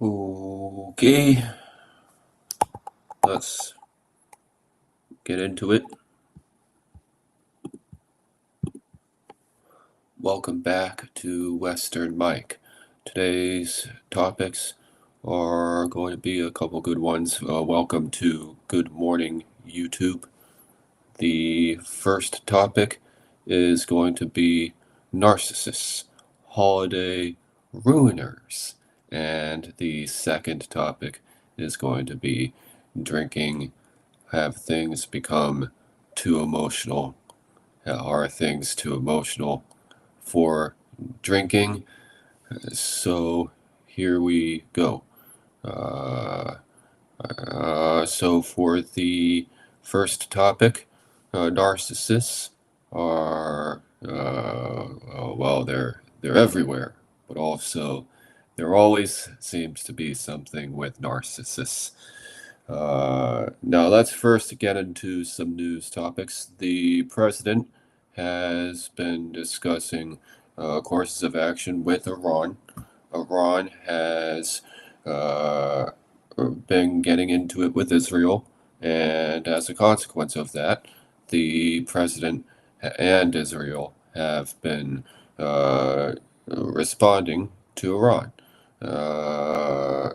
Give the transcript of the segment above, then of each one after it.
Okay, let's get into it. Welcome back to Western Mike. Today's topics are going to be a couple good ones. Welcome to Good Morning YouTube. The first topic is going to be narcissists, holiday ruiners. And the second topic is going to be drinking. Have things become too emotional? Are things too emotional for drinking? So here we go. Uh, so for the first topic, narcissists are well, they're everywhere, but also there always seems to be something with narcissists. Now let's first get into some news topics. The president has been discussing courses of action with Iran. Iran has uh, been getting into it with Israel, and as a consequence of that, the president and Israel have been responding to Iran. Uh,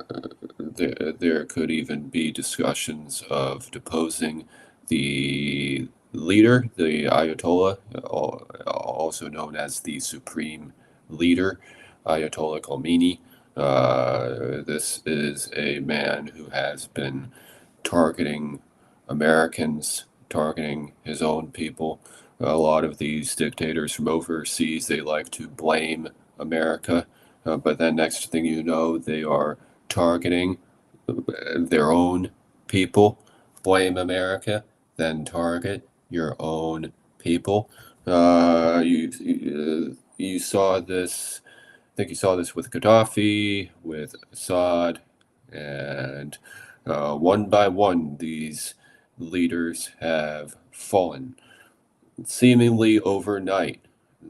there could even be discussions of deposing the leader, the Ayatollah, also known as the Supreme Leader, Ayatollah Khomeini. This is a man who has been targeting Americans, targeting his own people. A lot of these dictators from overseas, they like to blame America, but then next thing you know, they are targeting their own people. Blame America, then target your own people. You saw this. I think you saw this with Gaddafi, with Assad, and one by one, these leaders have fallen. Seemingly overnight,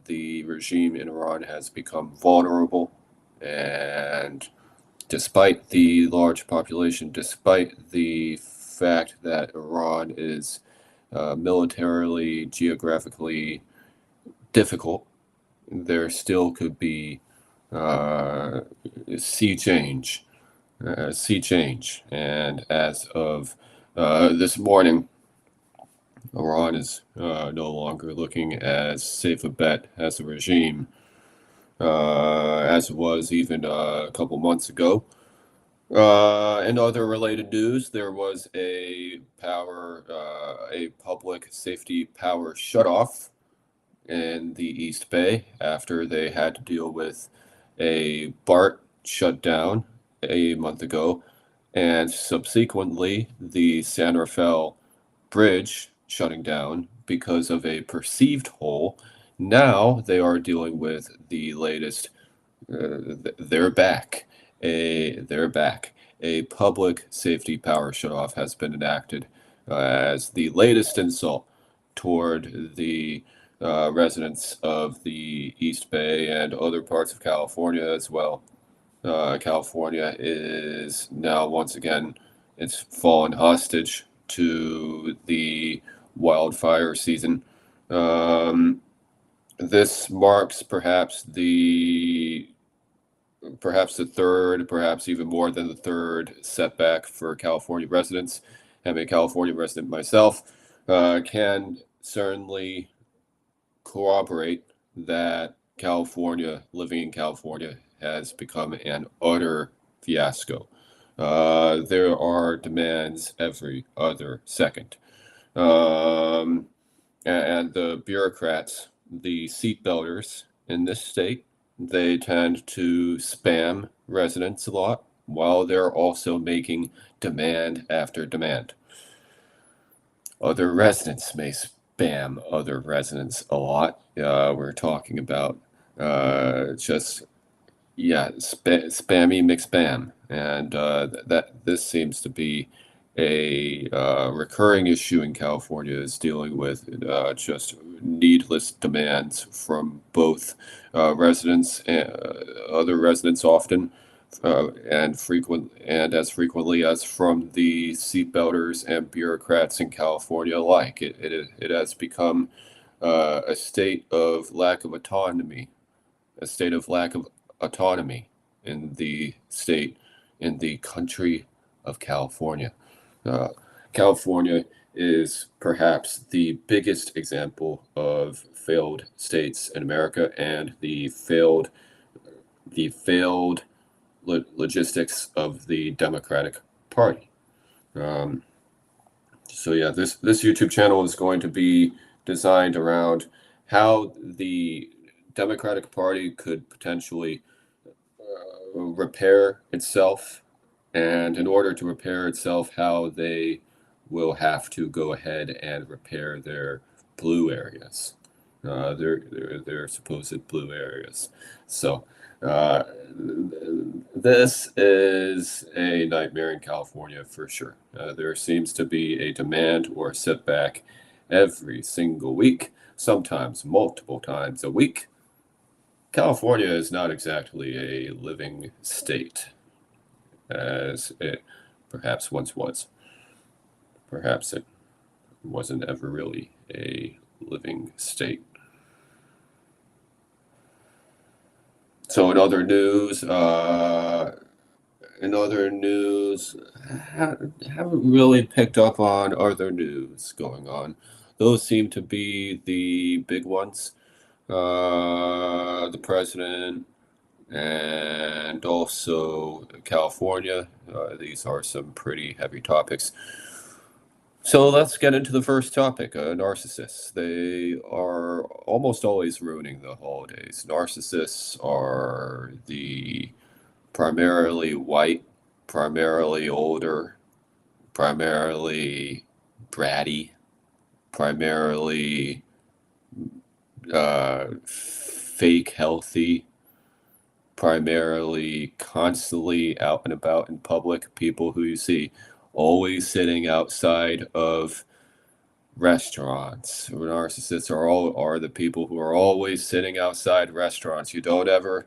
the regime in Iran has become vulnerable, and despite the large population, despite the fact that Iran is militarily, geographically difficult, there still could be uh, sea change. Sea change. And as of this morning, Iran is no longer looking as safe a bet as a regime as it was even a couple months ago. In other related news, there was a public safety power shutoff in the East Bay after they had to deal with a BART shutdown a month ago, and subsequently the San Rafael Bridge shutting down because of a perceived hole. Now they are dealing with the latest. They're back. They're back. A public safety power shutoff has been enacted as the latest insult toward the residents of the East Bay and other parts of California as well. California is now once again it's fallen hostage to the wildfire season. Um, this marks perhaps the third, perhaps even more than the third setback for California residents. I'm a California resident myself. Can certainly corroborate that living in California, has become an utter fiasco. There are demands every other second. Um, and the bureaucrats, the seatbelters in this state, they tend to spam residents a lot while they're also making demand after demand. Other residents may spam other residents a lot. We're talking about just spammy McSpam, and that this seems to be a recurring issue in California, is dealing with just needless demands from both residents and other residents often, and as frequently as from the seatbelters and bureaucrats in California alike. It has become a state of lack of autonomy, a state of lack of autonomy in the state, in the country of California. Uh, California is perhaps the biggest example of failed states in America and the failed logistics of the Democratic Party. Um, so yeah, this YouTube channel is going to be designed around how the Democratic Party could potentially repair itself, and in order to repair itself, how they will have to go ahead and repair their blue areas, their supposed blue areas. So uh, this is a nightmare in California for sure. There seems to be a demand or a setback every single week, sometimes multiple times a week. California is not exactly a living state, as it perhaps once was. Perhaps it wasn't ever really a living state. So in other news, haven't really picked up on other news going on. Those seem to be the big ones. The president and also California. These are some pretty heavy topics. So let's get into the first topic, narcissists. They are almost always ruining the holidays. Narcissists are the primarily white, primarily older, primarily bratty, primarily fake healthy, primarily constantly out and about in public, people who you see always sitting outside of restaurants. Narcissists are the people who are always sitting outside restaurants. You don't ever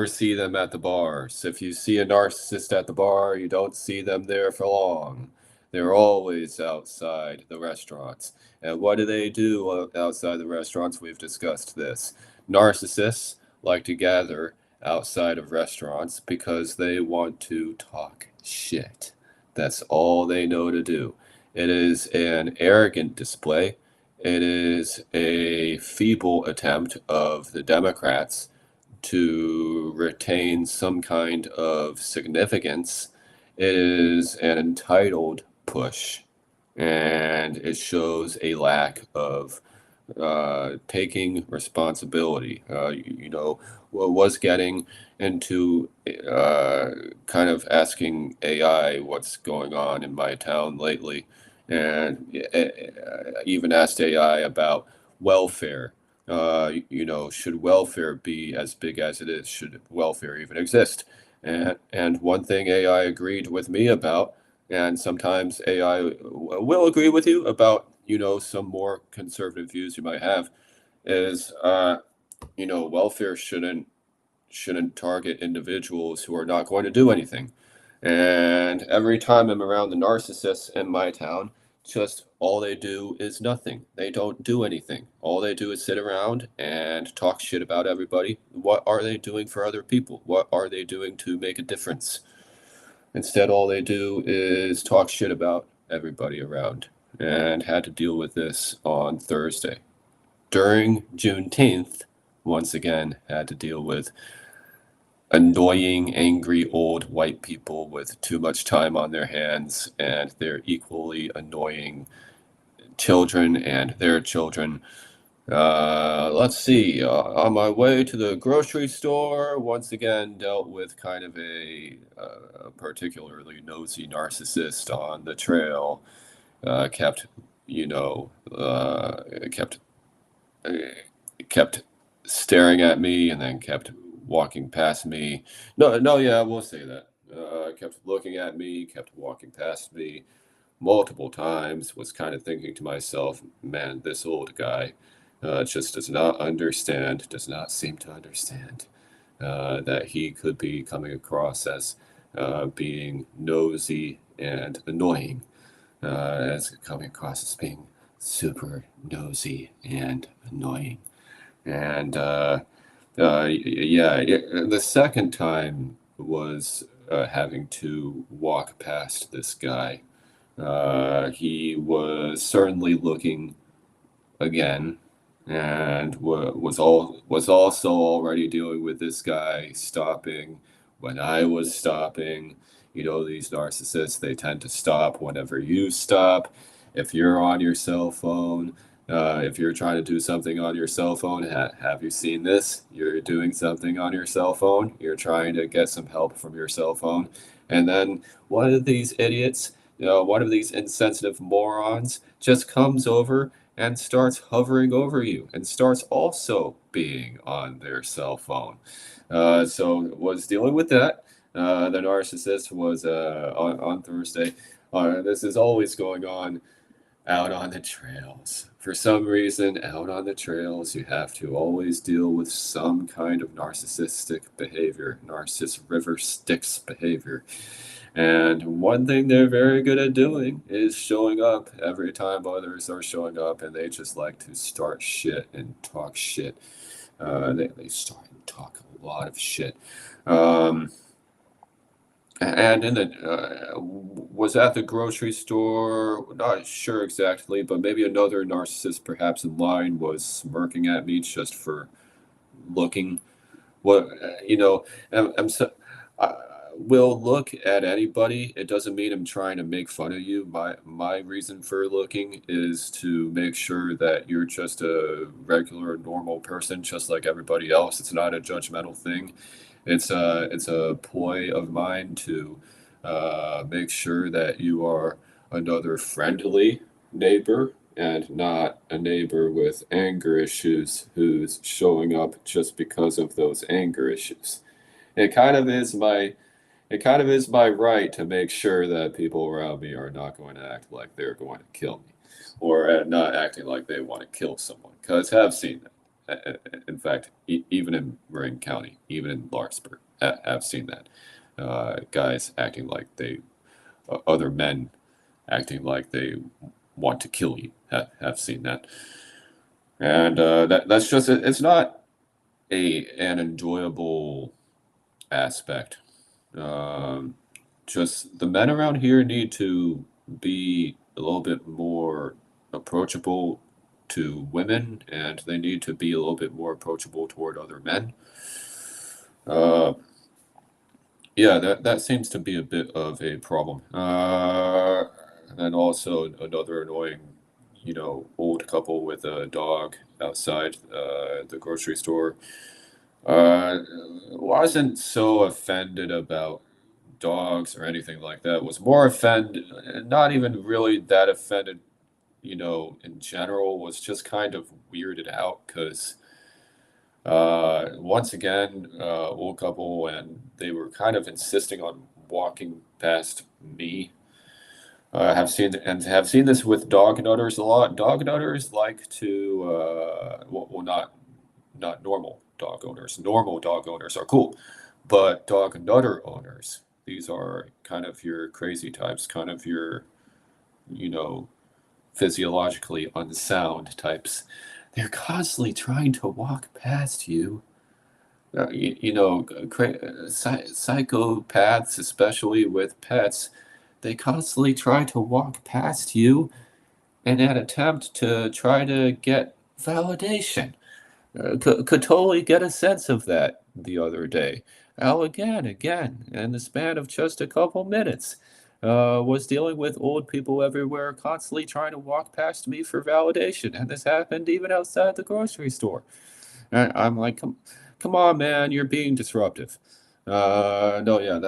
see them at the bars. If you see a narcissist at the bar, you don't see them there for long. They're always outside the restaurants. And what do they do outside the restaurants? We've discussed this. Narcissists like to gather outside of restaurants because they want to talk shit. That's all they know to do. It is an arrogant display. It is a feeble attempt of the Democrats to retain some kind of significance. It is an entitled push, and it shows a lack of taking responsibility. Was getting into kind of asking AI what's going on in my town lately, and even asked AI about welfare. Should welfare be as big as it is? Should welfare even exist? And one thing AI agreed with me about, and sometimes AI will agree with you about, some more conservative views you might have, is welfare shouldn't target individuals who are not going to do anything. And every time I'm around the narcissists in my town, just all they do is nothing. They don't do anything. All they do is sit around and talk shit about everybody. What are they doing for other people? What are they doing to make a difference? Instead, all they do is talk shit about everybody around. And had to deal with this on Thursday. During Juneteenth, once again, had to deal with annoying, angry old white people with too much time on their hands and their equally annoying children and their children. Let's see. On my way to the grocery store, once again dealt with kind of a particularly nosy narcissist on the trail. Kept, you know, kept kept staring at me and then kept walking past me. No, no, yeah, I will say that. Kept looking at me, kept walking past me multiple times. Was kind of thinking to myself, man, this old guy just does not understand, does not seem to understand that he could be coming across as being nosy and annoying, as coming across as being super nosy and annoying. And the second time was having to walk past this guy. He was certainly looking again, and was also already dealing with this guy stopping when I was stopping. You know, these narcissists, they tend to stop whenever you stop. If you're on your cell phone, if you're trying to do something on your cell phone, have you seen this? You're doing something on your cell phone, you're trying to get some help from your cell phone, and then one of these idiots, one of these insensitive morons just comes over and starts hovering over you and starts also being on their cell phone. So was dealing with that. The narcissist was on Thursday. This is always going on out on the trails. For some reason, out on the trails, you have to always deal with some kind of narcissistic behavior, narciss river Styx behavior. And one thing they're very good at doing is showing up every time others are showing up, and they just like to start shit and talk shit. They start and talk a lot of shit. Um, and in the was at the grocery store, not sure exactly, but maybe another narcissist, perhaps in line, was smirking at me just for looking. What I'm so. I will look at anybody. It doesn't mean I'm trying to make fun of you. My reason for looking is to make sure that you're just a regular, normal person, just like everybody else. It's not a judgmental thing. It's a ploy of mine to make sure that you are another friendly neighbor and not a neighbor with anger issues who's showing up just because of those anger issues. It kind of is my it kind of is my right to make sure that people around me are not going to act like they're going to kill me, or not acting like they want to kill someone. Because I've seen that. In fact, even in Marin County, even in Larkspur, I've seen that. Guys acting like other men acting like they want to kill you. Have seen that, and that's just it's not an enjoyable aspect. Um, just the men around here need to be a little bit more approachable to women, and they need to be a little bit more approachable toward other men. Uh, yeah, that seems to be a bit of a problem. And also another annoying, old couple with a dog outside the grocery store. Uh, wasn't so offended about dogs or anything like that. Was more offended, not even really that offended, in general, was just kind of weirded out because once again, old couple, and they were kind of insisting on walking past me. Have seen this with dog nutters a lot. Dog nutters like to, not normal dog owners. Normal dog owners are cool, but dog nutter owners, these are kind of your crazy types, kind of your, you know, physiologically unsound types. They're constantly trying to walk past you. Psychopaths, especially with pets, they constantly try to walk past you in an attempt to try to get validation. Could totally get a sense of that the other day. Again, in the span of just a couple minutes, was dealing with old people everywhere, constantly trying to walk past me for validation, and this happened even outside the grocery store. And I'm like, come on, man, you're being disruptive. No, yeah,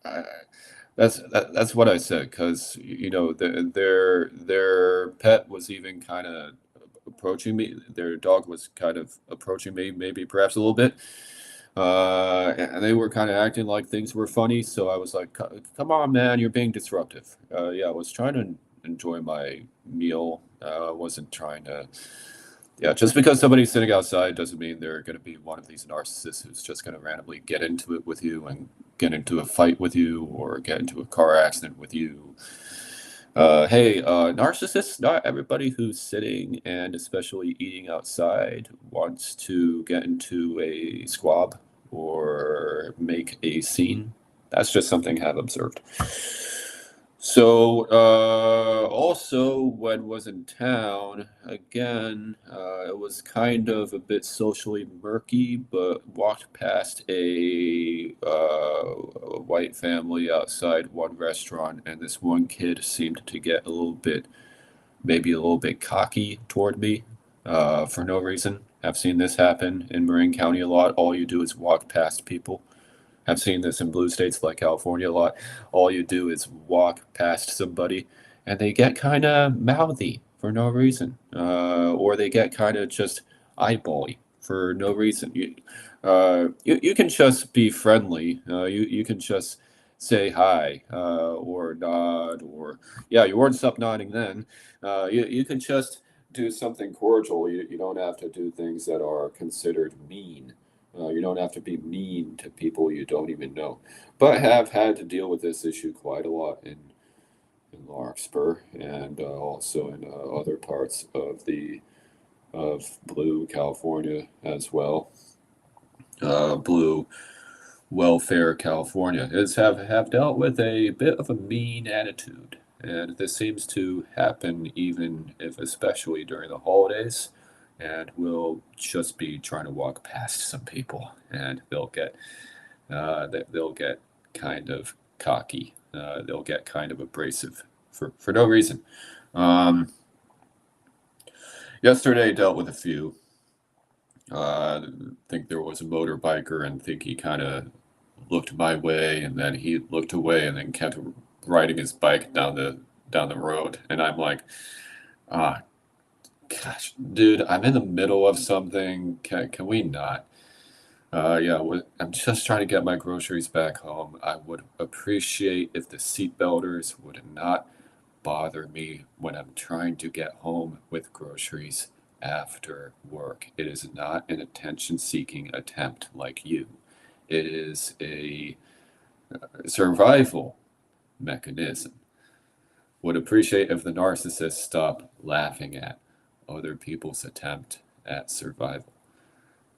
I, that's what I said because their pet was even kind of approaching me. Their dog was kind of approaching me, maybe perhaps a little bit, and they were kind of acting like things were funny. So I was like, "Come on, man, you're being disruptive." Yeah, I was trying to enjoy my meal. I wasn't trying to Yeah, just because somebody's sitting outside doesn't mean they're going to be one of these narcissists who's just going to randomly get into it with you and get into a fight with you or get into a car accident with you. Hey, narcissists, not everybody who's sitting and especially eating outside wants to get into a squab or make a scene. That's just something I've observed. So, also when was in town, again, it was kind of a bit socially murky, but walked past a white family outside one restaurant, and this one kid seemed to get a little bit, maybe a little bit cocky toward me, for no reason. I've seen this happen in Marin County a lot. All you do is walk past people. I've seen this in blue states like California a lot. All you do is walk past somebody and they get kind of mouthy for no reason. Or they get kind of just eyebally for no reason. You can just be friendly. You can just say hi or nod or, yeah, you wouldn't stop nodding then. You can just do something cordial. You don't have to do things that are considered mean. You don't have to be mean to people you don't even know. But have had to deal with this issue quite a lot in Larkspur and also in other parts of Blue California as well. Blue Welfare California is have dealt with a bit of a mean attitude, and this seems to happen even if especially during the holidays. And we'll just be trying to walk past some people, and they'll get kind of cocky. They'll get kind of abrasive for no reason. Um, Yesterday dealt with a few. I think there was a motorbiker, and think he kind of looked my way, and then he looked away, and then kept riding his bike down the road, and I'm like, ah, gosh, dude, I'm in the middle of something. Can we not? Yeah, I'm just trying to get my groceries back home. I would appreciate if the seatbelters would not bother me when I'm trying to get home with groceries after work. It is not an attention-seeking attempt like you. It is a survival mechanism. Would appreciate if the narcissists stop laughing at other people's attempt at survival.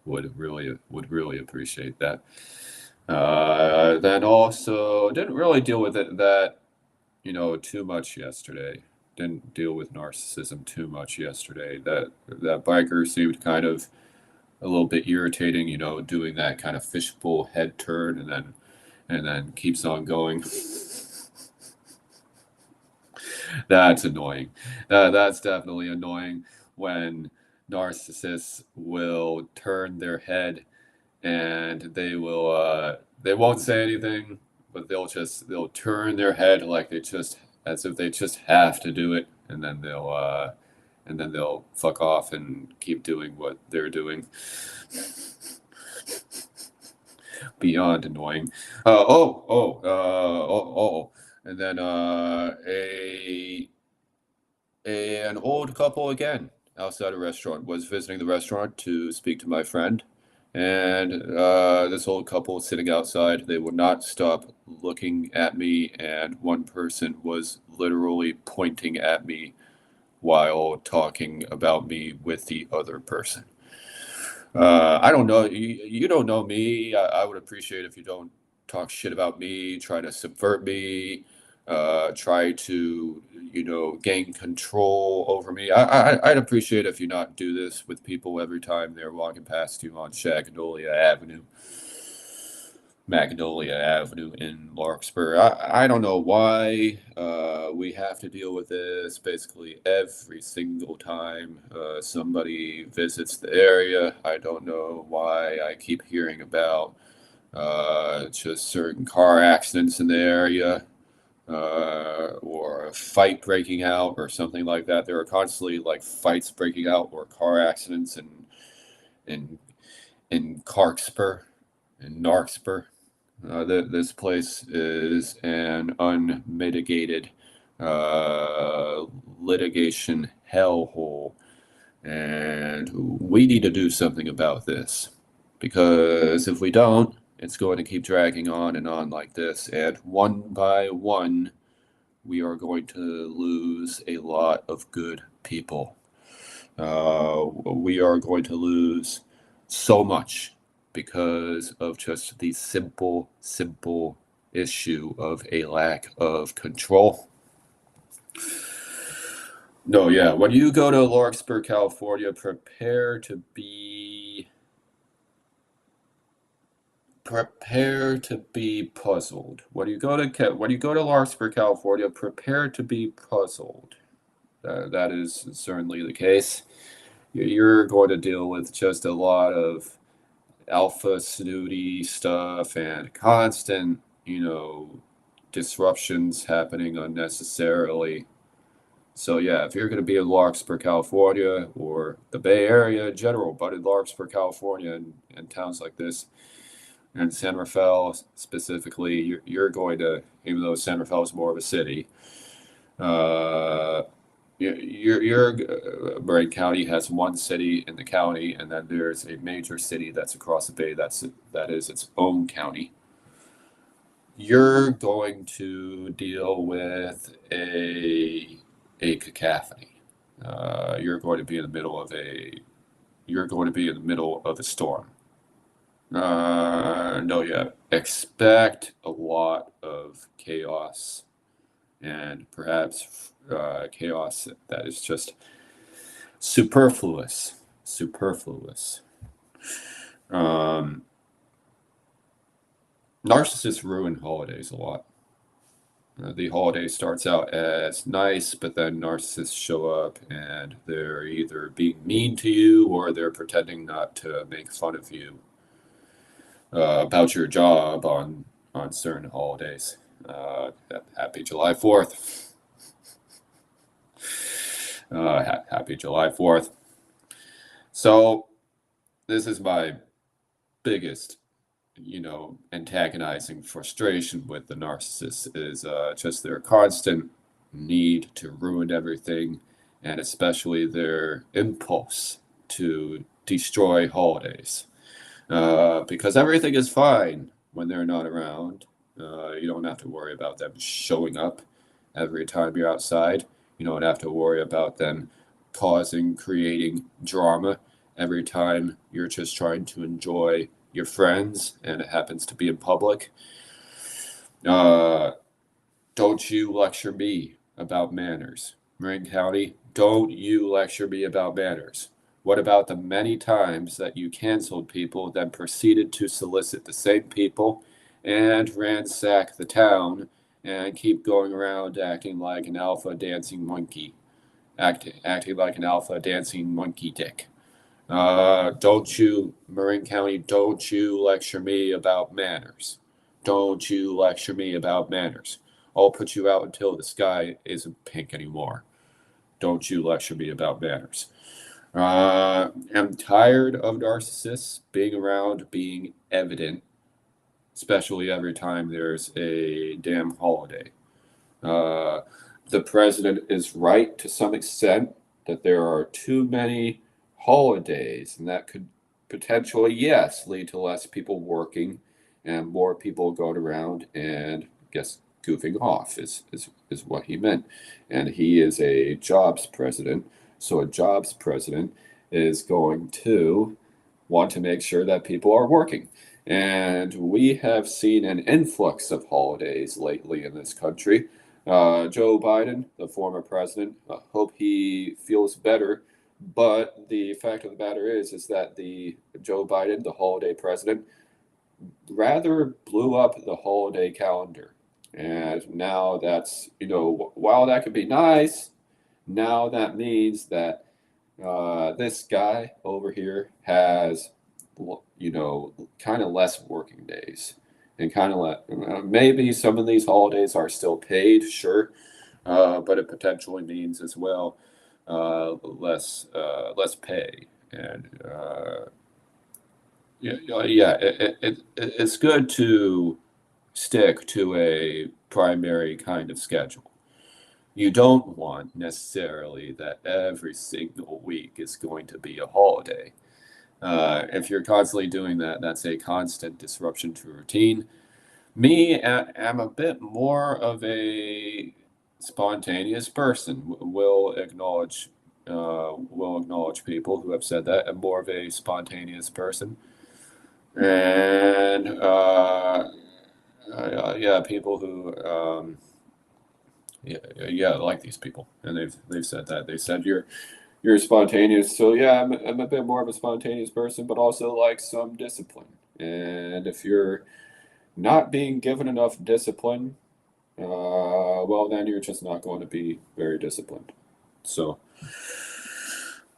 Would really appreciate that. Then also didn't really deal with it that too much yesterday. Didn't deal with narcissism too much yesterday. That biker seemed kind of a little bit irritating. Doing that kind of fishbowl head turn and then keeps on going. That's annoying. That's definitely annoying when narcissists will turn their head and they won't say anything, but they'll turn their head like they just as if they just have to do it, and then they'll fuck off and keep doing what they're doing. Beyond annoying. And then an old couple again outside a restaurant was visiting the restaurant to speak to my friend. And this old couple sitting outside, they would not stop looking at me, and one person was literally pointing at me while talking about me with the other person. I don't know. You don't know me. I would appreciate if you don't talk shit about me, try to subvert me, try to, gain control over me. I'd appreciate if you not do this with people every time they're walking past you on Magnolia Avenue in Larkspur. I don't know why we have to deal with this basically every single time somebody visits the area. I don't know why I keep hearing about just certain car accidents in the area or a fight breaking out or something like that. There are constantly like fights breaking out or car accidents in in Carkspur, in Narkspur. This place is an unmitigated uh, litigation hellhole. And we need to do something about this, because if we don't, it's going to keep dragging on and on like this. And one by one, we are going to lose a lot of good people. We are going to lose so much because of just the simple issue of a lack of control. No, yeah. When you go to Larkspur, California, prepare to be puzzled. When you go to Larkspur, California, prepare to be puzzled. That is certainly the case. You're going to deal with just a lot of alpha snooty stuff and constant, disruptions happening unnecessarily. So yeah, if you're going to be in Larkspur, California, or the Bay Area in general, but in Larkspur, California, and towns like this, and San Rafael specifically, you're going to, even though San Rafael is more of a city, uh, Marin County has one city in the county, and then there's a major city that's across the bay. That is its own county. You're going to deal with a cacophony. You're going to be in the middle of a you're going to be in the middle of a storm. No, yeah. Expect a lot of chaos, and perhaps chaos that is just superfluous. Superfluous. Um, Narcissists ruin holidays a lot. The holiday starts out as nice, but then narcissists show up and they're either being mean to you or they're pretending not to make fun of you about your job on certain holidays. Happy July 4th. Happy July 4th. So, this is my biggest, antagonizing frustration with the narcissist is just their constant need to ruin everything, and especially their impulse to destroy holidays. Because everything is fine when they're not around. You don't have to worry about them showing up every time you're outside. You don't have to worry about them creating drama every time you're just trying to enjoy your friends and it happens to be in public. Uh, don't you lecture me about manners. Marin County, don't you lecture me about manners. What about the many times that you canceled people, then proceeded to solicit the same people and ransack the town and keep going around acting like an alpha dancing monkey, acting like an alpha dancing monkey dick? Don't you, Marin County, don't you lecture me about manners. Don't you lecture me about manners. I'll put you out until the sky isn't pink anymore. Don't you lecture me about manners. I'm tired of narcissists being around, being evident, especially every time there's a damn holiday. Uh, the president is right to some extent that there are too many holidays, and that could potentially, yes, lead to less people working and more people going around and, I guess, goofing off is what he meant. And he is a jobs president, so a jobs president is going to want to make sure that people are working. And we have seen an influx of holidays lately in this country. Joe Biden, the former president, hope he feels better. But the fact of the matter is that the Joe Biden, the holiday president, rather blew up the holiday calendar. And now that's, while that could be nice, now that means that this guy over here has, kind of less working days. And kind of maybe some of these holidays are still paid, sure, but it potentially means as well less pay. And yeah, it's good to stick to a primary kind of schedule. You don't want necessarily that every single week is going to be a holiday. If you're constantly doing that, that's a constant disruption to routine. Me, am a bit more of a spontaneous person. Will acknowledge people who have said that. I'm more of a spontaneous person, and yeah, people who yeah, I like these people, and they've said that. They said you're spontaneous. So yeah, I'm a bit more of a spontaneous person, but also like some discipline. And if you're not being given enough discipline, well, then you're just not going to be very disciplined. So,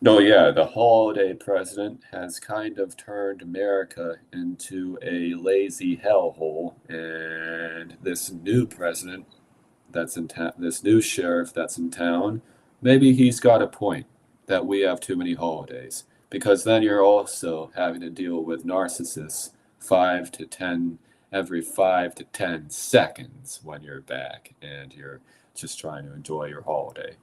no, yeah, the holiday president has kind of turned America into a lazy hellhole, and this new president that's in town, this new sheriff that's in town, maybe he's got a point that we have too many holidays, because then you're also having to deal with narcissists 5 to 10 every 5 to 10 seconds when you're back and you're just trying to enjoy your holiday.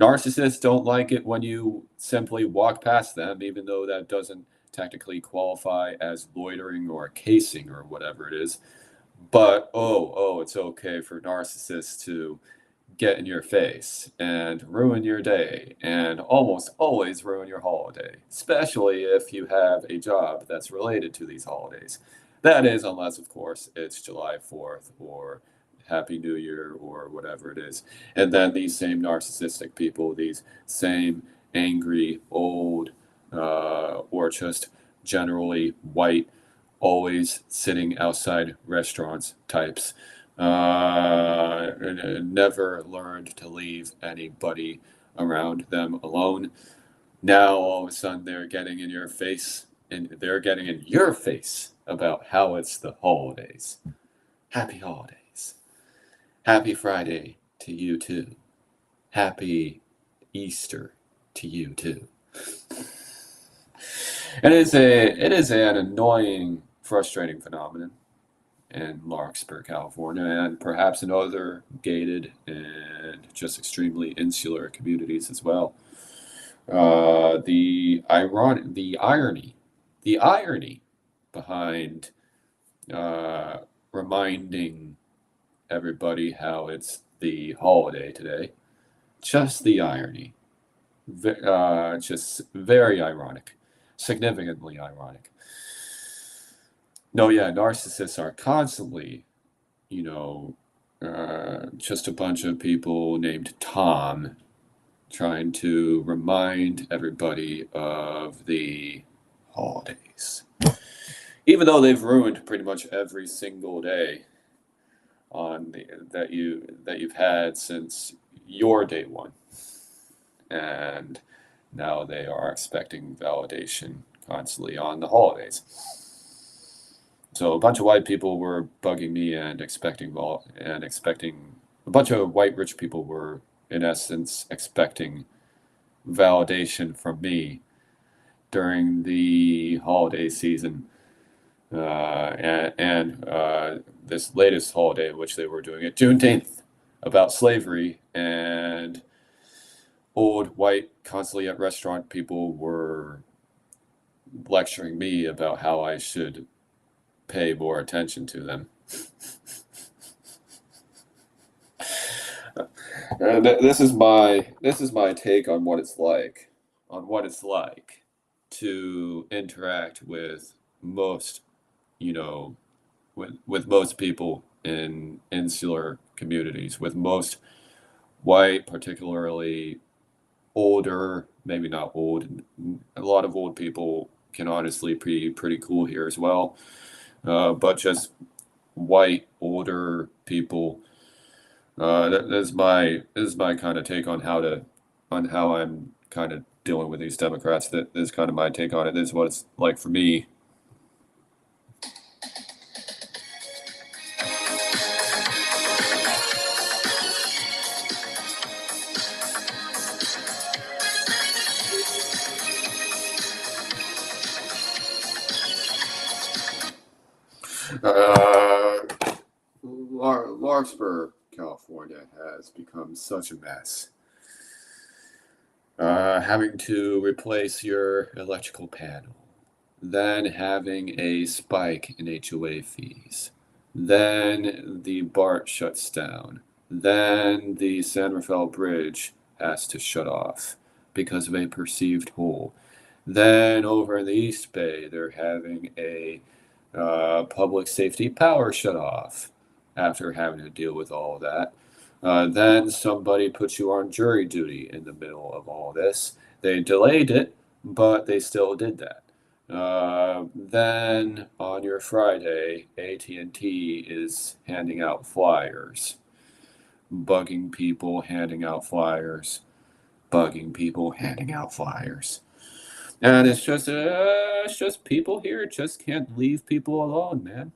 Narcissists don't like it when you simply walk past them, even though that doesn't technically qualify as loitering or casing or whatever it is. But it's okay for narcissists to get in your face and ruin your day and almost always ruin your holiday, especially if you have a job that's related to these holidays. That is, unless, of course, it's July 4th or Happy New Year or whatever it is. And then these same narcissistic people, these same angry, old, or just generally white, always sitting outside restaurants types, never learned to leave anybody around them alone. Now all of a sudden they're getting in your face, and they're getting in your face about how it's the holidays. Happy holidays. Happy Friday to you too. Happy Easter to you too. And it is an annoying, frustrating phenomenon in Larkspur, California, and perhaps in other gated and just extremely insular communities as well. The irony behind uh, reminding everybody how it's the holiday today. Just the irony. Just very ironic, significantly ironic. No, yeah, narcissists are constantly, you know, just a bunch of people named Tom trying to remind everybody of the holidays. Even though they've ruined pretty much every single day that you've had since your day one, and now they are expecting validation constantly on the holidays. So a bunch of white people were bugging me and expecting a bunch of white rich people were in essence expecting validation from me during the holiday season, and this latest holiday, which they were doing it Juneteenth, about slavery, and old white constantly at restaurant people were lecturing me about how I should pay more attention to them. And this is my take on what it's like to interact with most, you know, with most people in insular communities, with most white, particularly older, maybe not old. A lot of old people can honestly be pretty cool here as well, but just white older people. This is my kind of take on how I'm kind of dealing with these Democrats. That is kind of my take on it. This is what it's like for me. Uh, Larkspur, California has become such a mess. Having to replace your electrical panel, then having a spike in HOA fees, then the BART shuts down, then the San Rafael Bridge has to shut off because of a perceived hole. Then over in the East Bay, they're having a public safety power shut off after having to deal with all of that. Then somebody puts you on jury duty in the middle of all this. They delayed it, but they still did that. Then on your Friday, AT&T is handing out flyers, bugging people, handing out flyers, bugging people, handing out flyers. And it's just people here just can't leave people alone, man.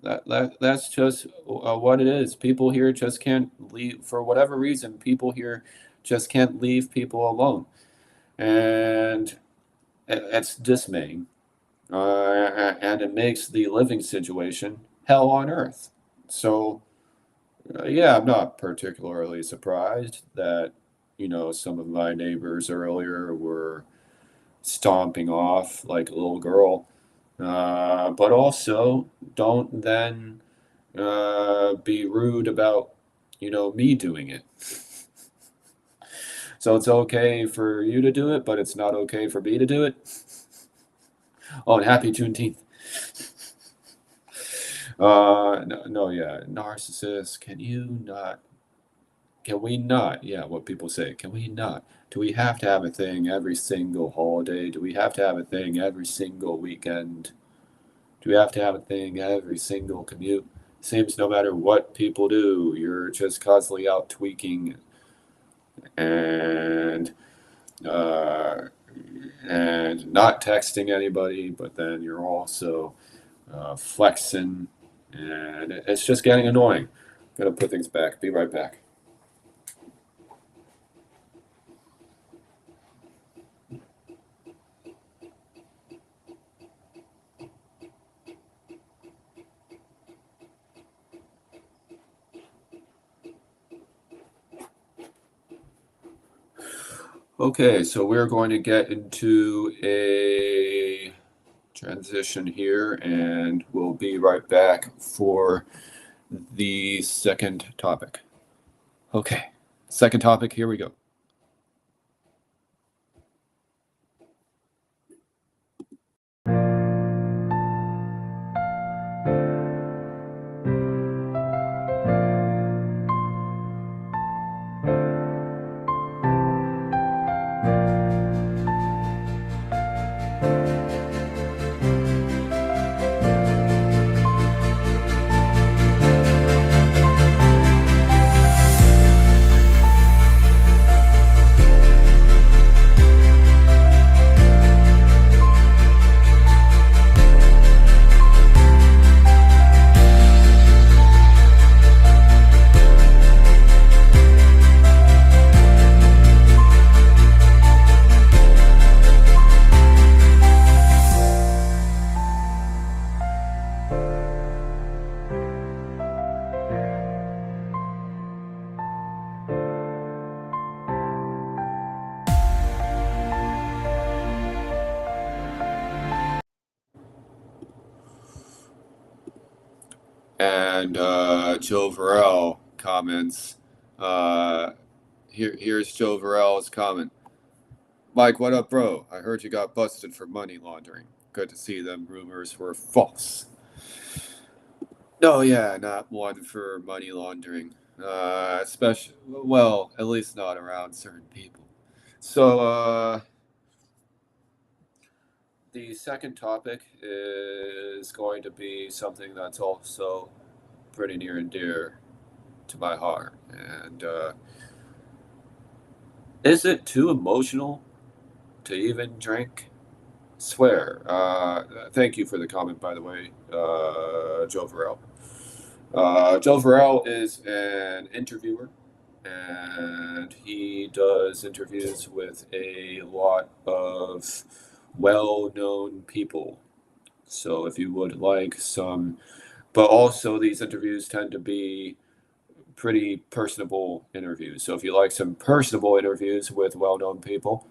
That's just what it is. People here just can't leave for whatever reason. People here just can't leave people alone, and it's dismaying. And it makes the living situation hell on earth. So, yeah, I'm not particularly surprised that some of my neighbors earlier were stomping off like a little girl. But also, don't then be rude about, me doing it. So it's okay for you to do it, but it's not okay for me to do it. Oh, and happy Juneteenth. No, yeah, narcissists. Can we not? Yeah, what people say. Can we not? Do we have to have a thing every single holiday? Do we have to have a thing every single weekend? Do we have to have a thing every single commute? Seems no matter what people do, you're just constantly out tweaking and not texting anybody, but then you're also flexing, and it's just getting annoying. Gotta put things back. Be right back. Okay, so we're going to get into a transition here, and we'll be right back for the second topic. Okay, second topic, here we go. And Joe Varel comments. Here's Joe Varel's comment. Mike, what up, bro? I heard you got busted for money laundering. Good to see them rumors were false. No, yeah, not one for money laundering. Especially, well, at least not around certain people. So, the second topic is going to be something that's also pretty near and dear to my heart. And is it too emotional to even drink? Swear. Thank you for the comment, by the way, Joe Varel. Joe Varel is an interviewer, and he does interviews with a lot of well-known people. So if you would like some, but also these interviews tend to be pretty personable interviews. So if you like some personable interviews with well-known people,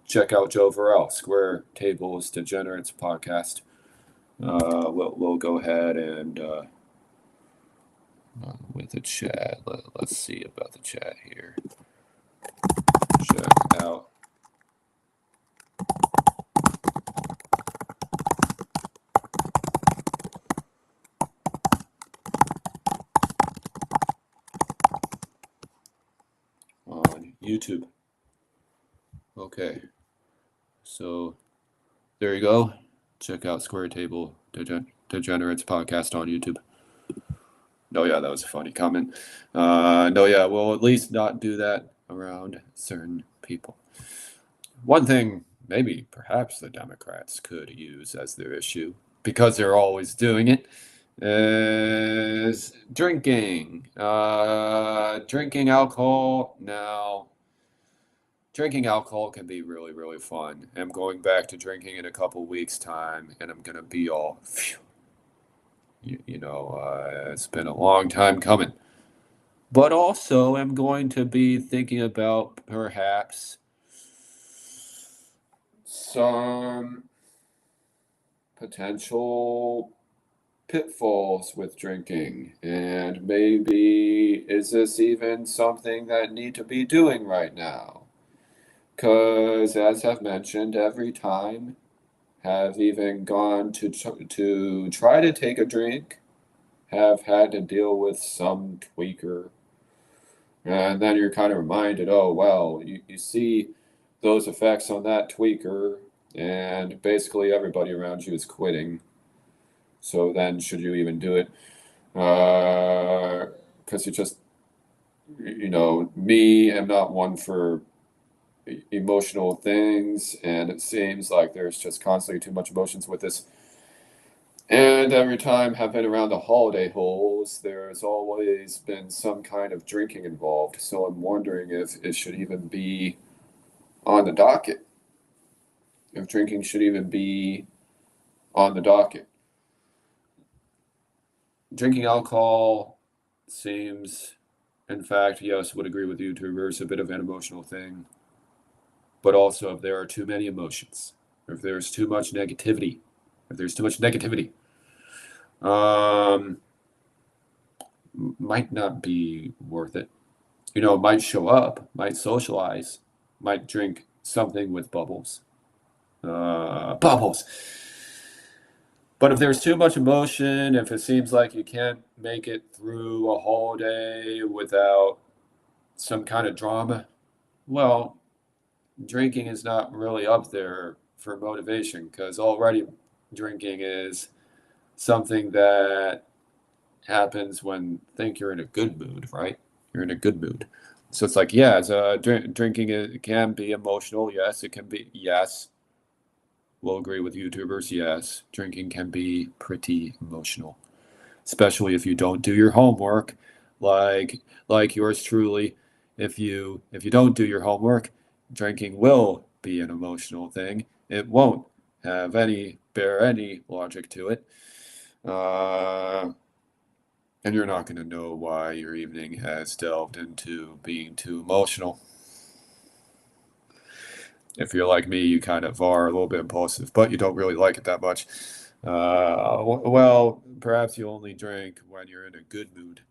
check out Joe Varel, Square Tables Degenerates podcast. We'll go ahead and with the chat. Let's see about the chat here. Check out. On YouTube. Okay, so there you go. Check out Square Table Degenerates podcast on YouTube. No, yeah, that was a funny comment. No, yeah, we'll at least not do that around certain people. One thing maybe perhaps the Democrats could use as their issue, because they're always doing it, is drinking. Drinking alcohol. Now, drinking alcohol can be really, really fun. I'm going back to drinking in a couple weeks' time, and I'm going to be all, phew. It's been a long time coming. But also, I'm going to be thinking about perhaps some potential pitfalls with drinking, and maybe is this even something that I need to be doing right now? Because as I've mentioned, every time have even gone to try to take a drink, have had to deal with some tweaker, and then you're kind of reminded, oh well, you see those effects on that tweaker, and basically everybody around you is quitting. So then, should you even do it? Because you just, me, am not one for emotional things, and it seems like there's just constantly too much emotions with this. And every time I've been around the holiday holes, there's always been some kind of drinking involved. So I'm wondering if it should even be on the docket. If drinking should even be on the docket. Drinking alcohol seems, in fact, yes, would agree with you, to reverse a bit of an emotional thing. But also, if there are too many emotions, or if there's too much negativity, might not be worth it. Might show up, might socialize, might drink something with bubbles. Bubbles. But if there's too much emotion, if it seems like you can't make it through a holiday without some kind of drama, well, drinking is not really up there for motivation, because already drinking is something that happens when think you're in a good mood, right? You're in a good mood. So it's like, yeah, drinking it can be emotional. Yes, it can be. Yes, we'll agree with YouTubers. Yes, drinking can be pretty emotional, especially if you don't do your homework, like yours truly. If you don't do your homework, drinking will be an emotional thing. It won't bear any logic to it. And you're not going to know why your evening has delved into being too emotional. If you're like me, you kind of are a little bit impulsive, but you don't really like it that much. Well, perhaps you only drink when you're in a good mood.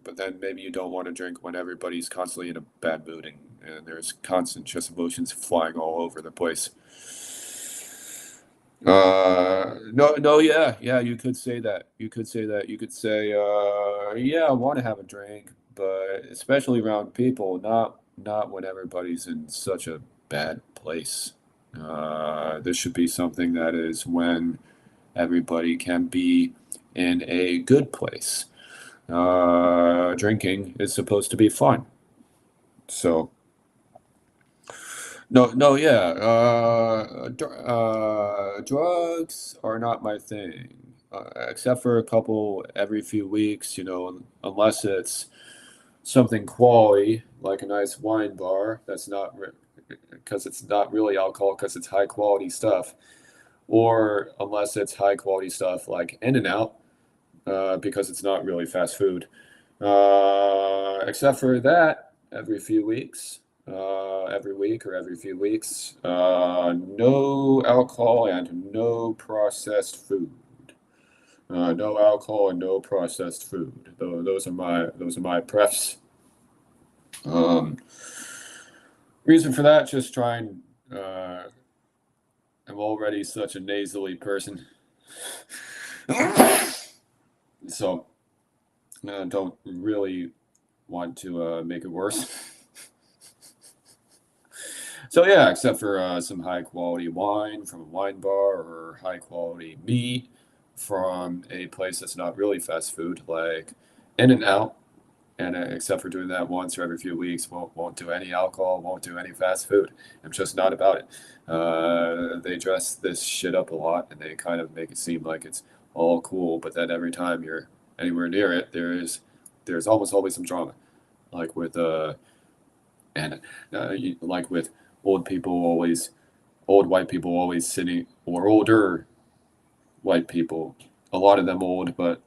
But then maybe you don't want to drink when everybody's constantly in a bad mood, and there's constant just emotions flying all over the place. No, yeah, you could say that. You could say, yeah, I want to have a drink, but especially around people, not when everybody's in such a bad place. This should be something that is when everybody can be in a good place. Drinking is supposed to be fun. So, no, yeah. Drugs are not my thing, except for a couple every few weeks, unless it's something quality, like a nice wine bar that's not, because it's not really alcohol, because it's high quality stuff, or unless it's high quality stuff like In-N-Out, because it's not really fast food. Except for that, every few weeks, every week or every few weeks, no alcohol and no processed food. No alcohol and no processed food. Those are my prefs. Um, Reason for that, just trying. I'm already such a nasally person, so don't really want to make it worse. So yeah, except for some high quality wine from a wine bar or high quality meat from a place that's not really fast food, like In and Out. And except for doing that once or every few weeks, won't do any alcohol, won't do any fast food. I'm just not about it. They dress this shit up a lot, and they kind of make it seem like it's all cool. But then every time you're anywhere near it, there's almost always some drama, like with and like with old people always, old white people always sitting, or older white people, a lot of them old, but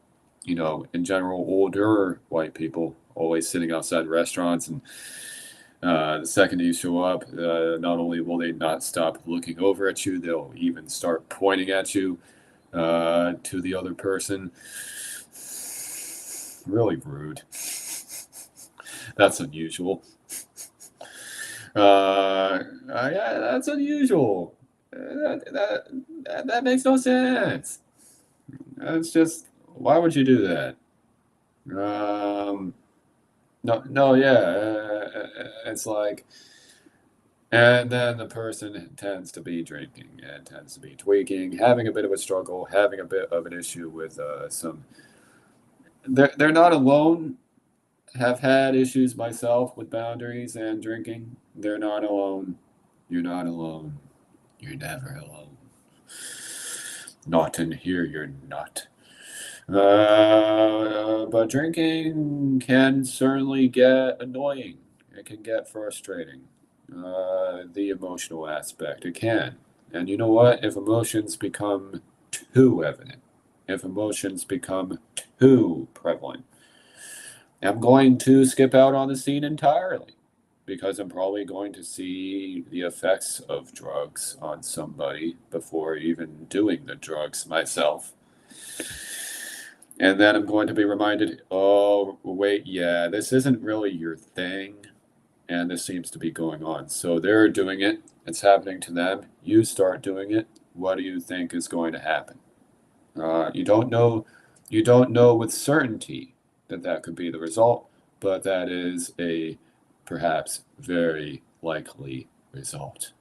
in general, older white people always sitting outside restaurants. And the second you show up, not only will they not stop looking over at you, they'll even start pointing at you to the other person. Really rude. That's unusual. Yeah, that's unusual. That makes no sense. That's just, why would you do that? No, no, yeah, it's like, and then the person tends to be drinking and tends to be tweaking, having a bit of a struggle, having a bit of an issue with some. They're not alone. Have had issues myself with boundaries and drinking. They're not alone. You're not alone. You're never alone. Not in here. You're not. But drinking can certainly get annoying. It can get frustrating. The emotional aspect, it can. And you know what? If emotions become too evident, if emotions become too prevalent, I'm going to skip out on the scene entirely because I'm probably going to see the effects of drugs on somebody before even doing the drugs myself. And then I'm going to be reminded, oh, wait, yeah, this isn't really your thing. And this seems to be going on. So they're doing it. It's happening to them. You start doing it. What do you think is going to happen? You don't know. You don't know with certainty that that could be the result, but that is a perhaps very likely result.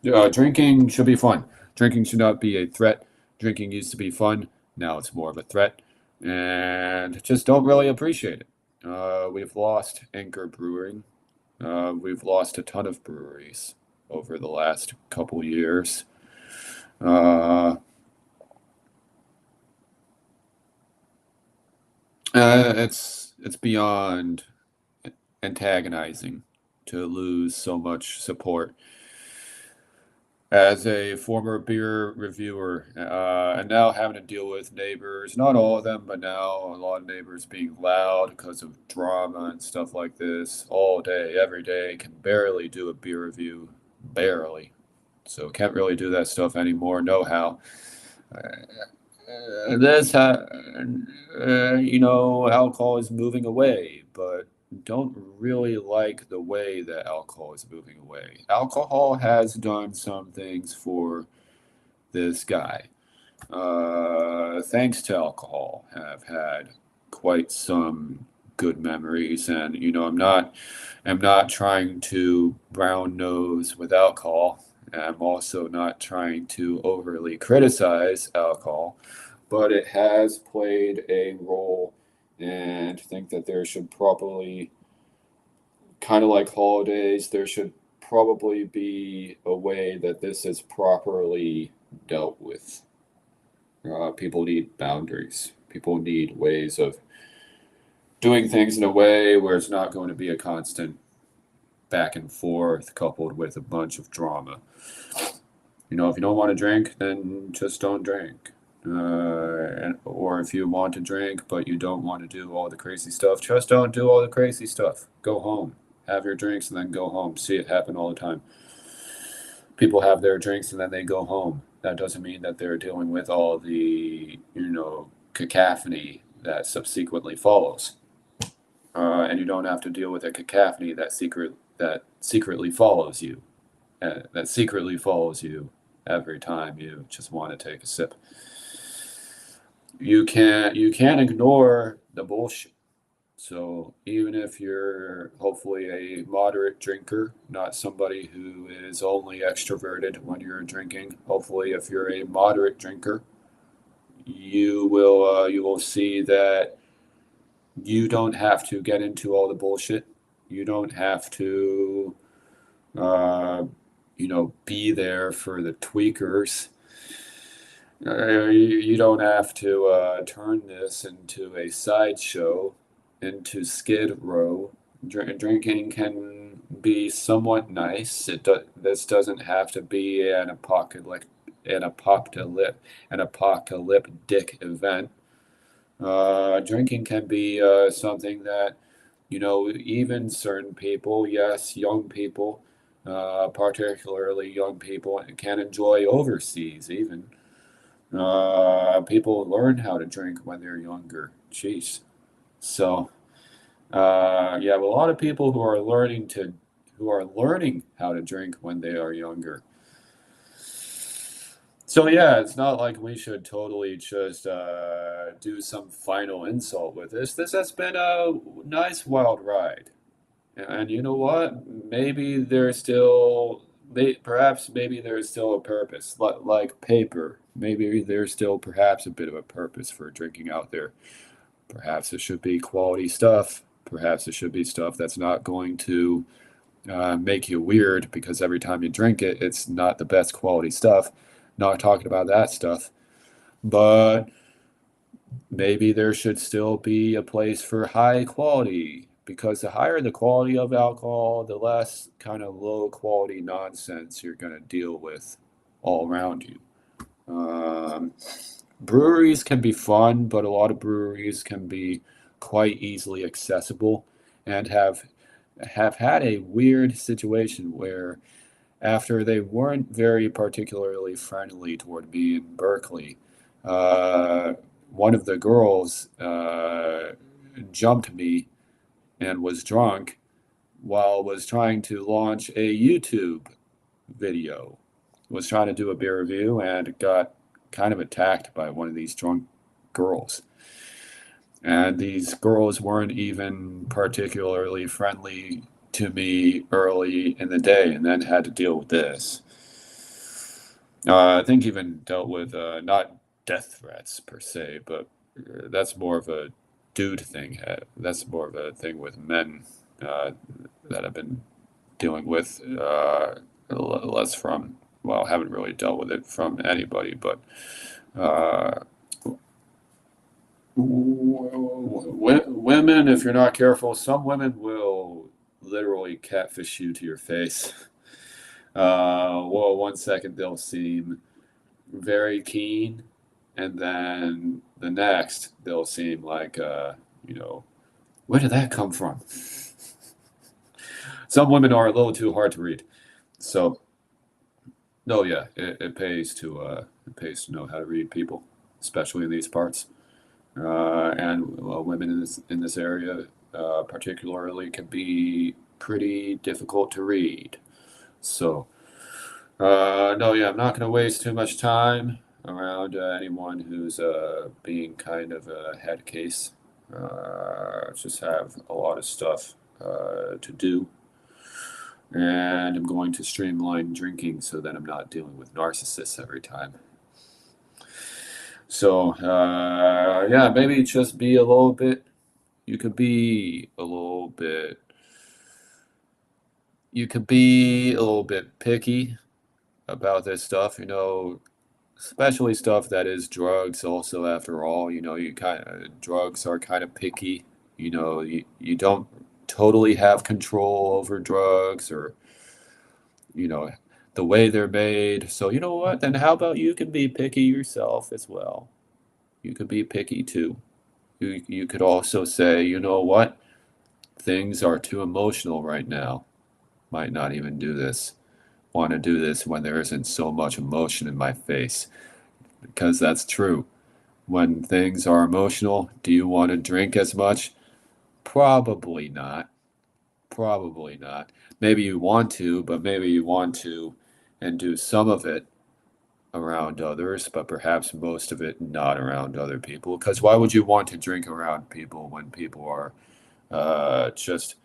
Drinking should be fun. Drinking should not be a threat. Drinking used to be fun. Now it's more of a threat. And just don't really appreciate it. We've lost Anchor Brewing. We've lost a ton of breweries over the last couple years. Uh, it's beyond antagonizing to lose so much support. As a former beer reviewer, and now having to deal with neighbors, not all of them, but now a lot of neighbors being loud because of drama and stuff like this all day, every day, can barely do a beer review, barely. So can't really do that stuff anymore, no how. This, alcohol is moving away, but don't really like the way that alcohol is moving away. Alcohol has done some things for this guy. Thanks to alcohol, have had quite some good memories, and I'm not trying to brown nose with alcohol. I'm also not trying to overly criticize alcohol, but it has played a role, and think that there should probably, kind of like holidays, there should probably be a way that this is properly dealt with. People need boundaries. People need ways of doing things in a way where it's not going to be a constant back and forth coupled with a bunch of drama. If you don't want to drink, then just don't drink. or if you want to drink but you don't want to do all the crazy stuff, just don't do all the crazy stuff. Go home, have your drinks, and then go home. See it happen all the time. People have their drinks and then they go home. That doesn't mean that they're dealing with all the, cacophony that subsequently follows. And you don't have to deal with a cacophony that secretly follows you. That secretly follows you every time you just want to take a sip. You can't ignore the bullshit. So even if you're hopefully a moderate drinker, not somebody who is only extroverted when you're drinking, hopefully if you're a moderate drinker, you will see that you don't have to get into all the bullshit. You don't have to be there for the tweakers. You don't have to turn this into a sideshow, into Skid Row. Drinking can be somewhat nice. This doesn't have to be an apocalyptic event. Drinking can be something that, even certain people, yes, young people, particularly young people, can enjoy overseas even. People learn how to drink when they're younger. Jeez. So, yeah, a lot of people who are learning how to drink when they are younger. So yeah, it's not like we should totally just do some final insult with this. This has been a nice wild ride. And you know what? Perhaps maybe there's still a purpose, like paper. Maybe there's still perhaps a bit of a purpose for drinking out there. Perhaps it should be quality stuff. Perhaps it should be stuff that's not going to make you weird because every time you drink it, it's not the best quality stuff. Not talking about that stuff. But maybe there should still be a place for high quality, because the higher the quality of alcohol, the less kind of low quality nonsense you're going to deal with all around you. Um, Breweries can be fun, but a lot of breweries can be quite easily accessible, and have had a weird situation where after they weren't very particularly friendly toward me in Berkeley, uh, one of the girls jumped me and was drunk while was trying to launch a YouTube video. Was trying to do a beer review and got kind of attacked by one of these drunk girls. And these girls weren't even particularly friendly to me early in the day, and then had to deal with this. I think even dealt with not death threats per se, but that's more of a dude thing. That's more of a thing with men uh, that I've been dealing with less from. Well, haven't really dealt with it from anybody, but uh, women, if you're not careful, some women will literally catfish you to your face. Well, one second they'll seem very keen, and then the next they'll seem like, where did that come from? Some women are a little too hard to read. So, no, yeah, it pays to know how to read people, especially in these parts. And women in this area, particularly, can be pretty difficult to read. So, no, yeah, I'm not going to waste too much time around anyone who's being kind of a head case. Just have a lot of stuff to do. And I'm going to streamline drinking so that I'm not dealing with narcissists every time. So, yeah, maybe just be a little bit, you could be a little bit, you could be a little bit picky about this stuff, especially stuff that is drugs also, after all. You kind of, drugs are kind of picky. You don't totally have control over drugs, or, you know, the way they're made. So you know what? Then how about you can be picky yourself as well? You could be picky too. You could also say, you know what? Things are too emotional right now. Might not even do this. Want to do this when there isn't so much emotion in my face. Because that's true. When things are emotional, do you want to drink as much? Probably not. Probably not. Maybe you want to, but maybe you want to and do some of it around others, but perhaps most of it not around other people. Because why would you want to drink around people when people are just,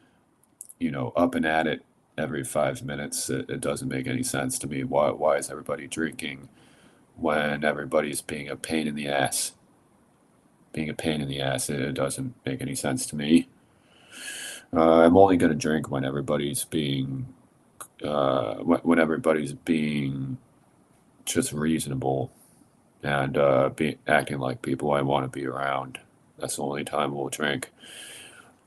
up and at it every 5 minutes? It doesn't make any sense to me. Why is everybody drinking when everybody's being a pain in the ass? Being a pain in the ass, it doesn't make any sense to me. I'm only going to drink when everybody's being when everybody's being just reasonable and acting like people I want to be around. That's the only time we'll drink.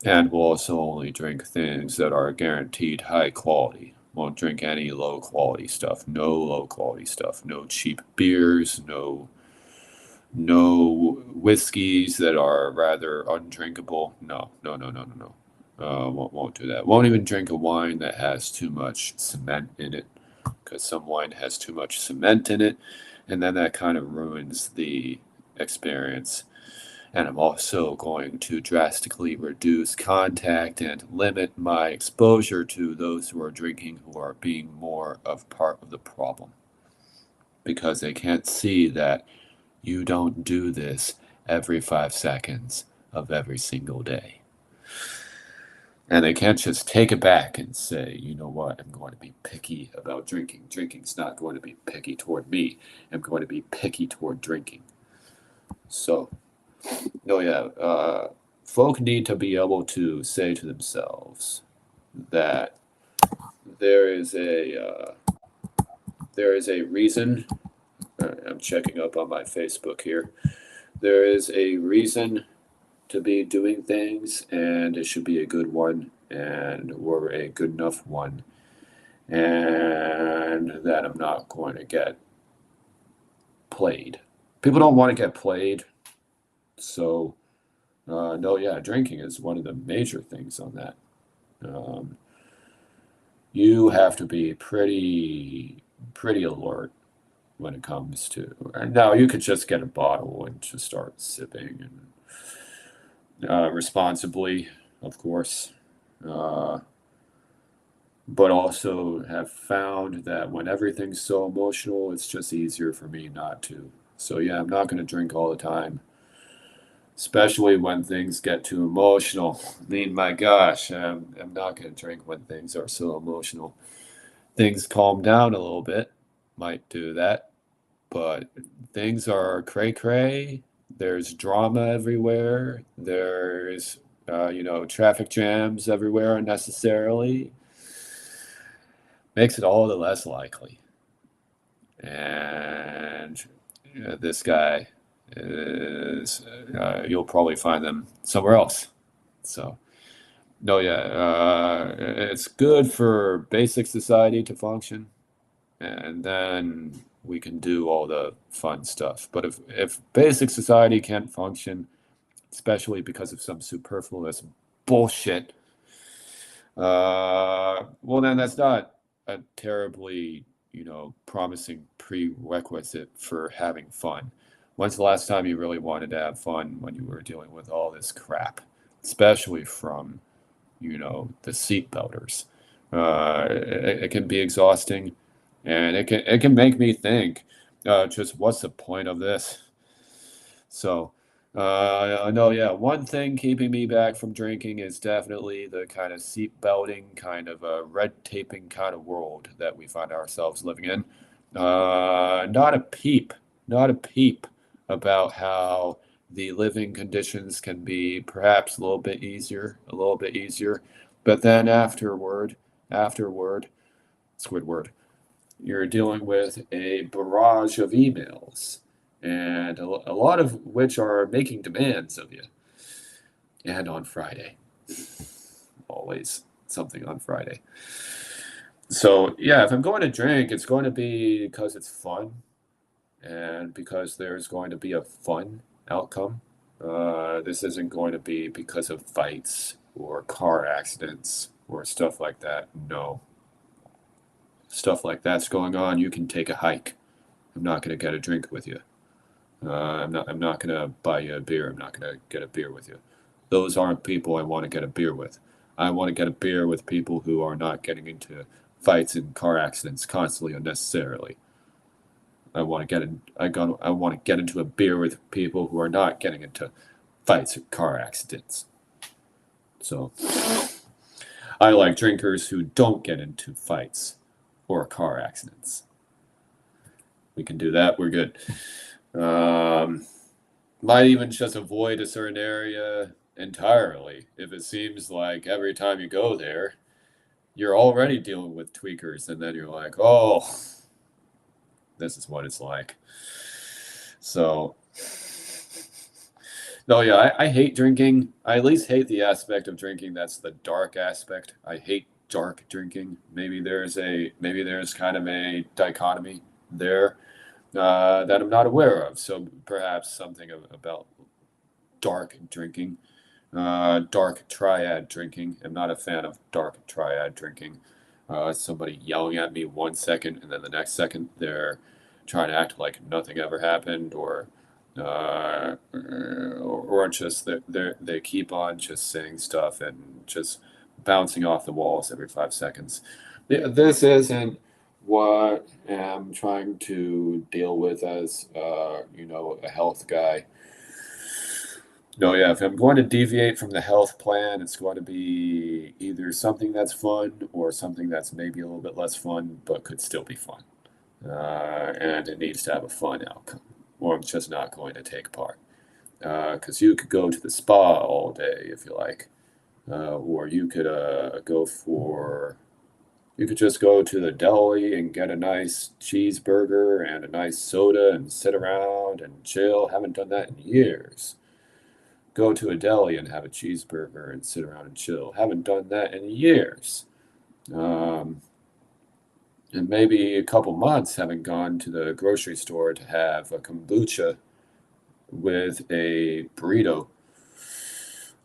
And we'll also only drink things that are guaranteed high quality. Won't drink any low quality stuff. No low quality stuff. No cheap beers. No whiskeys that are rather undrinkable. No, no, no, no, no, no. Won't do that. Won't even drink a wine that has too much cement in it, because some wine has too much cement in it, and then that kind of ruins the experience. And I'm also going to drastically reduce contact and limit my exposure to those who are drinking who are being more of part of the problem, because they can't see that you don't do this every 5 seconds of every single day. And they can't just take it back and say, you know what, I'm going to be picky about drinking. Drinking's not going to be picky toward me. I'm going to be picky toward drinking. So, no, yeah, folk need to be able to say to themselves that there is a reason. I'm checking up on my Facebook here. There is a reason to be doing things, and it should be a good one, and or a good enough one, and that I'm not going to get played. People don't want to get played, so no, yeah, drinking is one of the major things on that. Um, you have to be pretty alert when it comes to. And now you could just get a bottle and just start sipping and responsibly, of course. Uh, but also have found that when everything's so emotional, it's just easier for me not to. So yeah, I'm not going to drink all the time, especially when things get too emotional. I mean, my gosh, I'm not going to drink when things are so emotional. Things calm down a little bit, might do that, but things are cray cray. There's drama everywhere. There's, traffic jams everywhere unnecessarily. Makes it all the less likely. And this guy is, you'll probably find them somewhere else. So, no, yeah, it's good for basic society to function, and then we can do all the fun stuff. But if basic society can't function, especially because of some superfluous bullshit, well, then that's not a terribly, promising prerequisite for having fun. When's the last time you really wanted to have fun when you were dealing with all this crap, especially from, the seatbelters? It can be exhausting, and it can make me think, just what's the point of this? So, no, yeah, one thing keeping me back from drinking is definitely the kind of seat belting, kind of red taping kind of world that we find ourselves living in. Not a peep, not a peep about how the living conditions can be perhaps a little bit easier. But then afterward, Squidward, you're dealing with a barrage of emails, and a lot of which are making demands of you. And on Friday, always something on Friday. So yeah, if I'm going to drink, it's going to be because it's fun and because there's going to be a fun outcome. This isn't going to be because of fights or car accidents or stuff like that. No, stuff like that's going on. You can take a hike. I'm not going to get a drink with you. I'm not going to buy you a beer. I'm not going to get a beer with you. Those aren't people I want to get a beer with. I want to get a beer with people who are not getting into fights and car accidents constantly unnecessarily. I want to get into a beer with people who are not getting into fights or car accidents. So I like drinkers who don't get into fights or car accidents. We can do that. We're good. Um, might even just avoid a certain area entirely if it seems like every time you go there, you're already dealing with tweakers, and then you're like, oh, this is what it's like. So, no, yeah, I hate drinking. I at least hate the aspect of drinking that's the dark aspect. I hate dark drinking. Maybe there's kind of a dichotomy there that I'm not aware of. So perhaps something about dark drinking, dark triad drinking. I'm not a fan of dark triad drinking. Somebody yelling at me 1 second, and then the next second they're trying to act like nothing ever happened, or just they keep on just saying stuff and just bouncing off the walls every 5 seconds. This isn't what I'm trying to deal with as a health guy. No, yeah, if I'm going to deviate from the health plan, it's going to be either something that's fun or something that's maybe a little bit less fun, but could still be fun. And it needs to have a fun outcome, or I'm just not going to take part. Because you could go to the spa all day if you like, or you could just go to the deli and get a nice cheeseburger and a nice soda and sit around and chill. Haven't done that in years. Go to a deli and have a cheeseburger and sit around and chill. Haven't done that in years. Um, and maybe a couple months haven't gone to the grocery store to have a kombucha with a burrito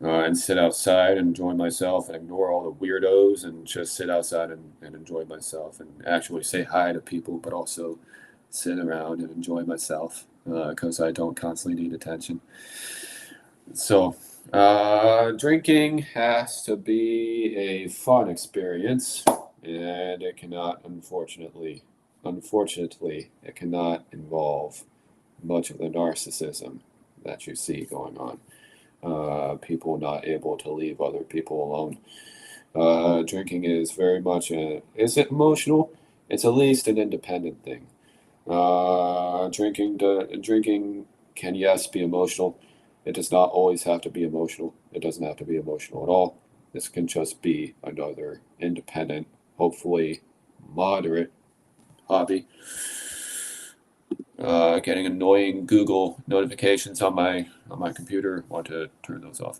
and sit outside and enjoy myself and ignore all the weirdos and just sit outside and enjoy myself and actually say hi to people, but also sit around and enjoy myself because I don't constantly need attention. So, drinking has to be a fun experience, and it cannot, unfortunately, it cannot involve much of the narcissism that you see going on. People not able to leave other people alone. Drinking is very much is it emotional? It's at least an independent thing. Drinking can, yes, be emotional. It does not always have to be emotional. It doesn't have to be emotional at all. This can just be another independent, hopefully moderate hobby. Getting annoying Google notifications on my computer. Want to turn those off.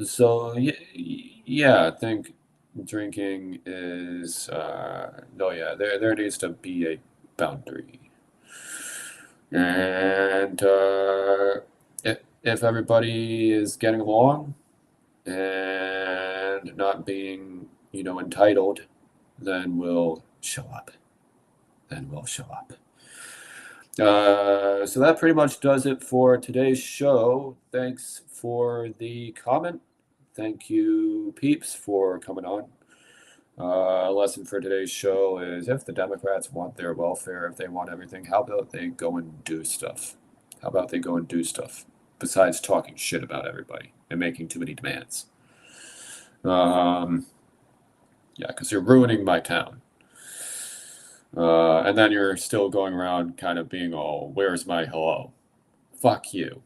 So yeah, I think drinking is no, yeah, there needs to be a boundary. And if everybody is getting along and not being, entitled, then we'll show up. Then we'll show up. So that pretty much does it for today's show. Thanks for the comment. Thank you, peeps, for coming on. Lesson for today's show is if the Democrats want their welfare, if they want everything, how about they go and do stuff? How about they go and do stuff besides talking shit about everybody and making too many demands? Yeah, because you're ruining my town. And then you're still going around kind of being all, where's my hello? Fuck you.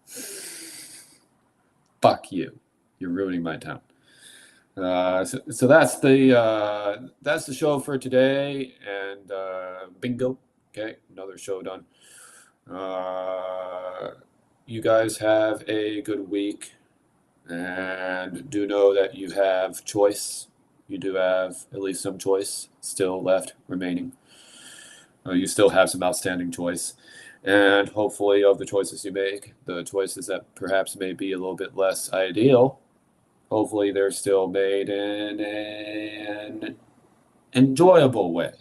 Fuck you. You're ruining my town. So that's the show for today, and bingo. Okay, another show done. You guys have a good week, And do know that you have choice. You do have at least some choice still left remaining. You still have some outstanding choice. And hopefully, of the choices you make, the choices that perhaps may be a little bit less ideal, hopefully they're still made in an enjoyable way.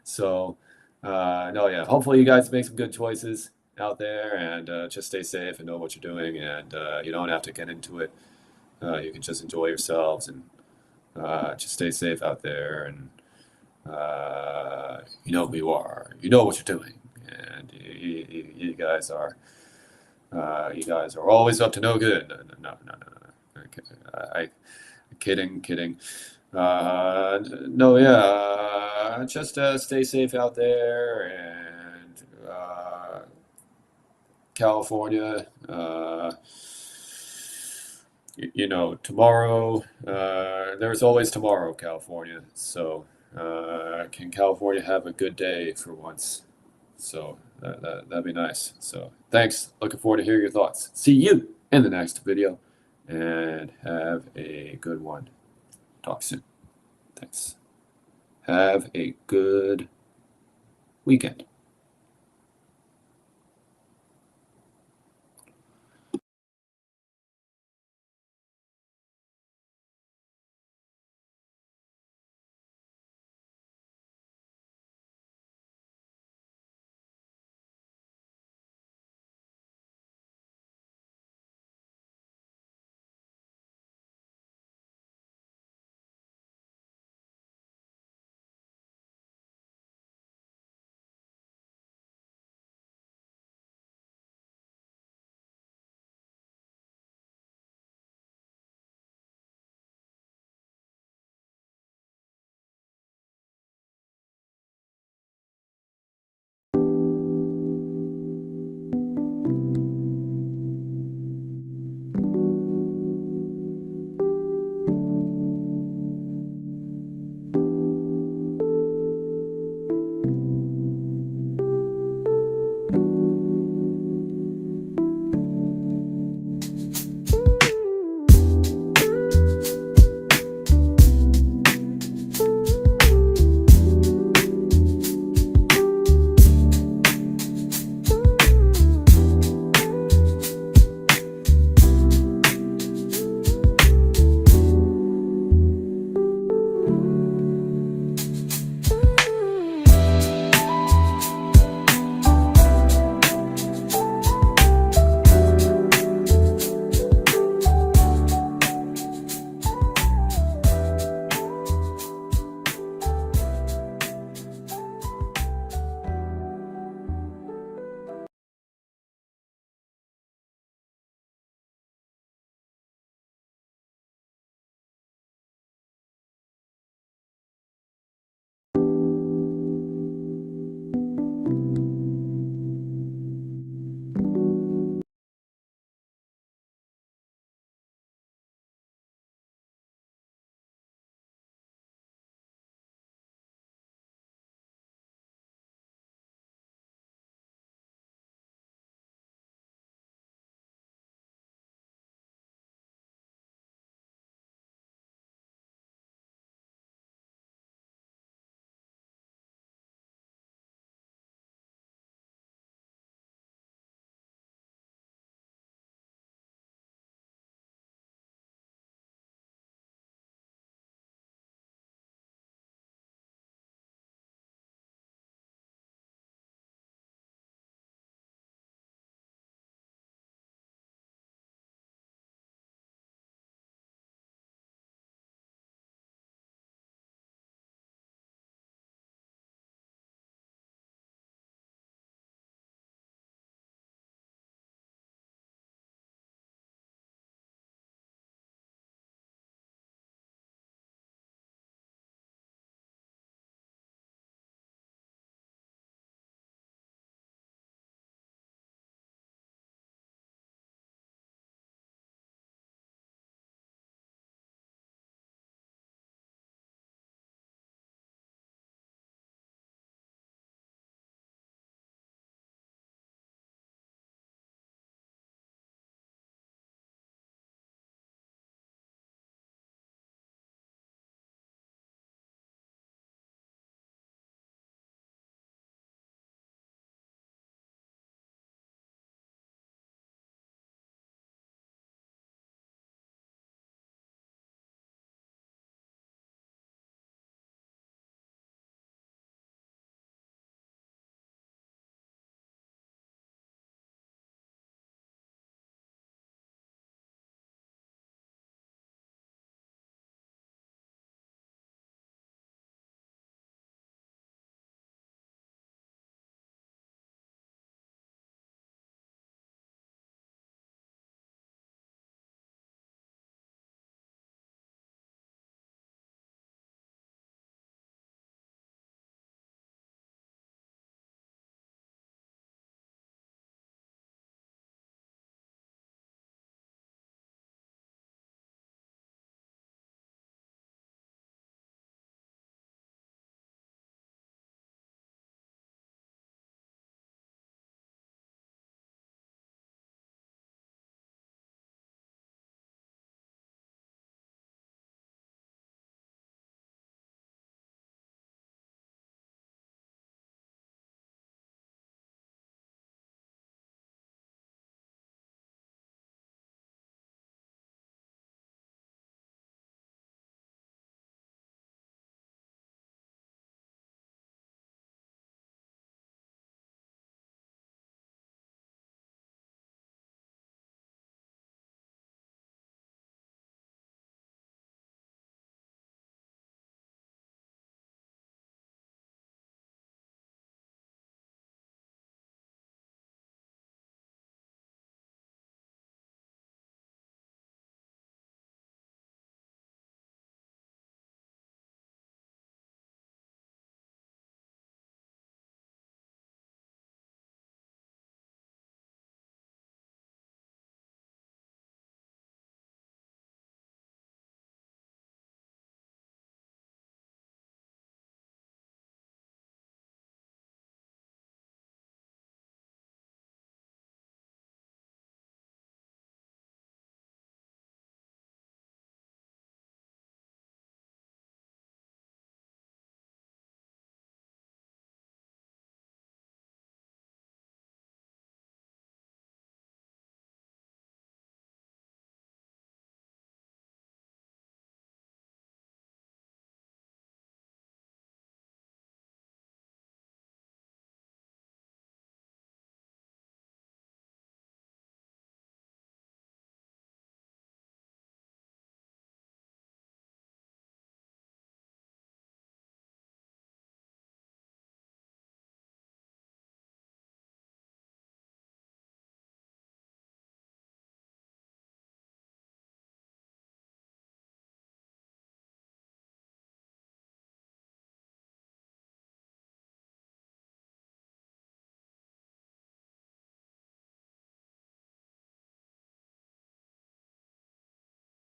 So, no, yeah, hopefully you guys make some good choices out there, and just stay safe and know what you're doing, and you don't have to get into it. You can just enjoy yourselves and just stay safe out there, and you know who you are. You know what you're doing, and you guys are always up to no good. No. Okay. I kidding. No, yeah, just stay safe out there, and California. You know, tomorrow. There's always tomorrow, California. So, can California have a good day for once? So that'd be nice. So thanks. Looking forward to hearing your thoughts. See you in the next video, and have a good one. Talk soon. Thanks. Have a good weekend.